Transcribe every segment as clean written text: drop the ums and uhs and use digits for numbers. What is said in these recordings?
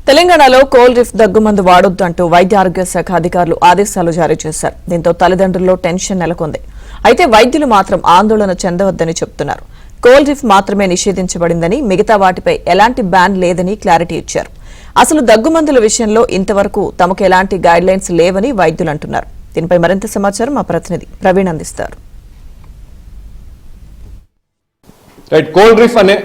తెలంగాణలో కోల్ రిఫ్ దగ్గుమందు వాడొద్దంటూ వైద్య ఆరోగ్య శాఖ అధికారులు ఆదేశాలు జారీ చేశారు. దీంతో తల్లిదండ్రుల్లో టెన్షన్ నెలకొంది. అయితే వైద్యులు మాత్రం ఆందోళన చెందవద్దని చెబుతున్నారు. కోల్ రిఫ్ మాత్రమే నిషేధించబడిందని, మిగతా వాటిపై ఎలాంటి బ్యాన్ లేదని క్లారిటీ ఇచ్చారు. అసలు దగ్గుమందుల విషయంలో ఇంతవరకు తమకు ఎలాంటి గైడ్ లైన్స్ లేవని వైద్యులు అంటున్నారు. దీనిపై మరింత సమాచారం మా ప్రతినిధి ప్రవీణ్ అందిస్తారు. కోల్ రిఫ్ అనే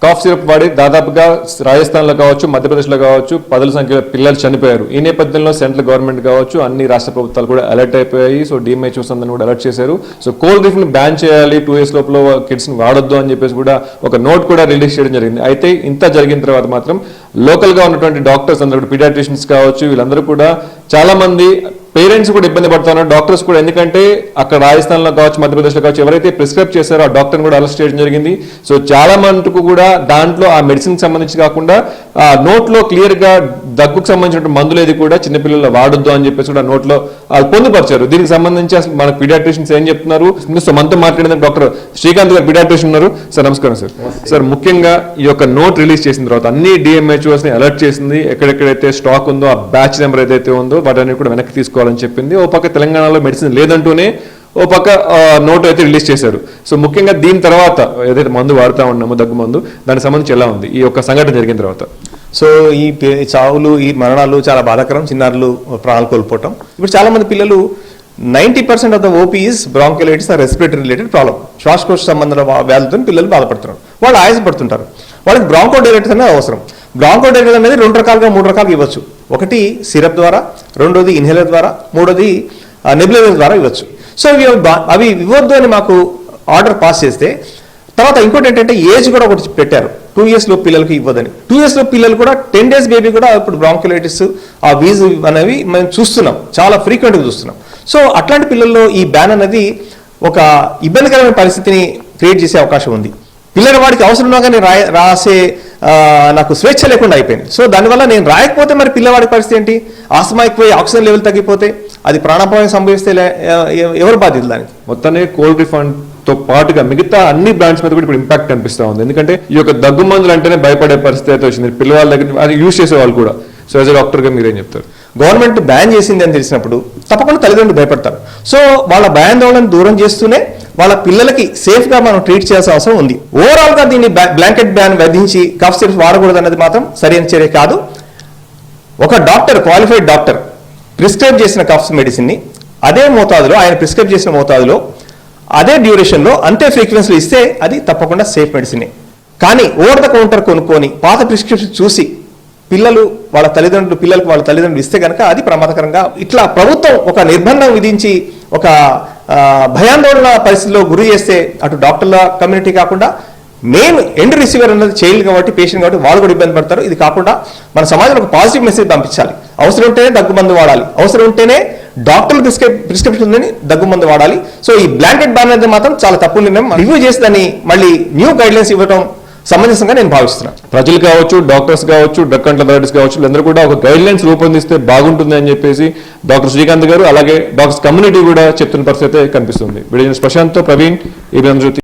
కాఫ్ సిరప్ వాడి దాదాపుగా రాజస్థాన్లో కావచ్చు, మధ్యప్రదేశ్లో కావచ్చు పదుల సంఖ్యలో పిల్లలు చనిపోయారు. ఈ నేపథ్యంలో సెంట్రల్ గవర్నమెంట్ కావచ్చు, అన్ని రాష్ట్ర ప్రభుత్వాలు కూడా అలర్ట్ అయిపోయాయి. సో DMHOs అందరిని కూడా అలర్ట్ చేశారు. సో కోల్ రిఫ్ని బ్యాన్ చేయాలి, 2 years లోపల కిడ్స్ని వాడొద్దు అని చెప్పేసి కూడా ఒక నోట్ కూడా రిలీజ్ చేయడం జరిగింది. అయితే ఇంత జరిగిన తర్వాత మాత్రం లోకల్గా ఉన్నటువంటి డాక్టర్స్ అందరూ, పీడియాట్రిషియన్స్ కావచ్చు, వీళ్ళందరూ కూడా చాలా మంది పేరెంట్స్ కూడా ఇబ్బంది పడుతున్నారు, డాక్టర్స్ కూడా. ఎందుకంటే అక్కడ రాజస్థాన్లో కావచ్చు, మధ్యప్రదేశ్లో కావచ్చు, ఎవరైతే ప్రిస్క్రైబ్ చేశారో ఆ డాక్టర్ని కూడా అరెస్ట్ చేయడం జరిగింది. సో చాలా మటుకు కూడా దాంట్లో ఆ మెడిసిన్కి సంబంధించి కాకుండా ఆ నోట్లో క్లియర్గా దగ్గుకు సంబంధించిన మందులు ఏది కూడా చిన్నపిల్లలు వాడొద్దు అని చెప్పేసి కూడా నోట్లో వాళ్ళు పొందుపరిచారు. దీనికి సంబంధించి అసలు మన పీడియాట్రిషియన్స్ ఏం చెప్తున్నారు, సో మనతో మాట్లాడిన డాక్టర్ శ్రీకాంత్ గారు పీడియాట్రిషియన్ ఉన్నారు. సార్ నమస్కారం. సార్ ముఖ్యంగా ఈ యొక్క నోట్ రిలీజ్ చేసిన తర్వాత అన్ని DMHOs ని అలర్ట్ చేసింది. ఎక్కడెక్కడైతే స్టాక్ ఉందో, ఆ బ్యాచ్ నెంబర్ ఏదైతే ఉందో వాటిని కూడా వెనక్కి తీసుకోవాలని చెప్పింది. ఓ పక్క తెలంగాణలో మెడిసిన్ లేదంటూనే ఓ పక్క నోట్ అయితే రిలీజ్ చేశారు. సో ముఖ్యంగా దీని తర్వాత ఏదైతే మందు వాడుతూ ఉన్నామో దగ్గు మందు, దానికి సంబంధించి ఎలా ఉంది ఈ యొక్క సంఘటన జరిగిన తర్వాత? సో ఈ చావులు, ఈ మరణాలు చాలా బాధాకరం. చిన్నారులు ప్రాణాలు కోల్పోవటం. ఇప్పుడు చాలా మంది పిల్లలు 90% of the OPs bronchitis or respiratory related problem, శ్వాసకోశ సంబంధ వ్యాధులతో పిల్లలు బాధపడుతున్నారు. వాళ్ళు ఆయాసపడుతుంటారు. వాళ్ళకి బ్రాంకోడైలైటిస్ అనేది అవసరం. బ్రాంకోడైలైటిస్ అనేది 2 రకాలుగా 3 రకాలుగా ఇవ్వచ్చు. ఒకటి సిరప్ ద్వారా, రెండోది ఇన్హేలర్ ద్వారా, మూడోది నెబులైజర్ ద్వారా ఇవ్వచ్చు. సో అవి ఇవ్వద్దు అని మాకు ఆర్డర్ పాస్ చేస్తే, తర్వాత ఇంకోటి ఏంటంటే ఏజ్ కూడా ఒకటి పెట్టారు, 2 years లో పిల్లలకి ఇవ్వదని. 2 years లో పిల్లలు కూడా 10 days బేబీ కూడా ఇప్పుడు బ్రాంకైటిస్, ఆ వీజ్ అనేవి మేము చూస్తున్నాం, చాలా ఫ్రీక్వెంట్గా చూస్తున్నాం. సో అట్లాంటి పిల్లల్లో ఈ బ్యాన్ అనేది ఒక ఇబ్బందికరమైన పరిస్థితిని క్రియేట్ చేసే అవకాశం ఉంది. పిల్లల వాడికి అవసరం ఉన్నా కానీ రాసే నాకు స్వేచ్ఛ లేకుండా అయిపోయింది. సో దానివల్ల నేను రాయకపోతే మరి పిల్లవాడి పరిస్థితి ఏంటి? ఆస్తమా ఎక్కువై ఆక్సిజన్ లెవెల్ తగ్గిపోతే, అది ప్రాణాపాయం సంభవిస్తే ఎవరు బాధ్యత దానికి? మొత్తాన్ని కోల్ రిఫ్ తో పాటుగా మిగతా అన్ని బ్రాండ్స్ మీద కూడా ఇప్పుడు ఇంపాక్ట్ కనిపిస్తూ ఉంది. ఎందుకంటే ఈ యొక్క దగ్గు మందులు అంటేనే భయపడే పరిస్థితి అయితే వచ్చింది పిల్లవాళ్ళ దగ్గర, అది యూజ్ చేసే వాళ్ళు కూడా. సో యాజ్ ఎ డాక్టర్గా మీరేం చెప్తారు? గవర్నమెంట్ బ్యాన్ చేసింది అని తెలిసినప్పుడు తప్పకుండా తల్లిదండ్రులు భయపడతారు. సో వాళ్ళ భయాందోళన దూరం చేస్తూనే వాళ్ళ పిల్లలకి సేఫ్గా మనం ట్రీట్ చేయాల్సిన అవసరం ఉంది. ఓవరాల్గా దీన్ని బ్లాంకెట్ బ్యాన్ విధించి కఫ్ సిరప్ వాడకూడదు అన్నది మాత్రం సరైన చర్య కాదు. ఒక డాక్టర్, క్వాలిఫైడ్ డాక్టర్ ప్రిస్క్రైబ్ చేసిన కఫ్ మెడిసిన్ని అదే మోతాదులో, ఆయన ప్రిస్క్రైబ్ చేసిన మోతాదులో, అదే డ్యూరేషన్లో, అంతే ఫ్రీక్వెన్సీలో ఇస్తే అది తప్పకుండా సేఫ్ మెడిసినే. కానీ ఓవర్ ద కౌంటర్ కొనుక్కొని పాత ప్రిస్క్రిప్షన్ చూసి పిల్లలకు వాళ్ళ తల్లిదండ్రులు ఇస్తే కనుక అది ప్రమాదకరంగా, ఇట్లా ప్రభుత్వం ఒక నిర్బంధం విధించి ఒక భయాందోళన పరిస్థితిలో గురి చేస్తే అటు డాక్టర్ల కమ్యూనిటీ కాకుండా మెయిన్ ఎండ్ రిసీవర్ అన్నది చైల్డ్ కాబట్టి, పేషెంట్ కాబట్టి వాళ్ళు కూడా ఇబ్బంది పడతారు. ఇది కాకుండా మన సమాజంలో ఒక పాజిటివ్ మెసేజ్ పంపించాలి. అవసరం ఉంటేనే దగ్గు మందు వాడాలి, అవసరం ఉంటేనే డాక్టర్లు ప్రిస్క్రిప్షన్ ఉందని దగ్గు మందు వాడాలి. సో ఈ బ్లాంకెట్ బ్యాన్ అనేది మాత్రం చాలా తప్పు నిర్ణయం. రివ్యూ చేసి దాన్ని మళ్ళీ న్యూ గైడ్ లైన్స్ ఇవ్వడం సమంజసంగా నేను భావిస్తున్నాను. ప్రజలు కావచ్చు, డాక్టర్స్ కావచ్చు, డ్రగ్ కంట్రోల్ అథారిటీస్ కావచ్చు, వీళ్ళందరూ కూడా ఒక గైడ్ లైన్స్ రూపొందిస్తే బాగుంటుంది అని చెప్పేసి డాక్టర్ శ్రీకాంత్ గారు, అలాగే డాక్టర్స్ కమ్యూనిటీ కూడా చెప్తున్న పరిస్థితి కనిపిస్తుంది. ప్రశాంత్ తో ప్రవీణ్, ABN ఆంధ్రజ్యోతి.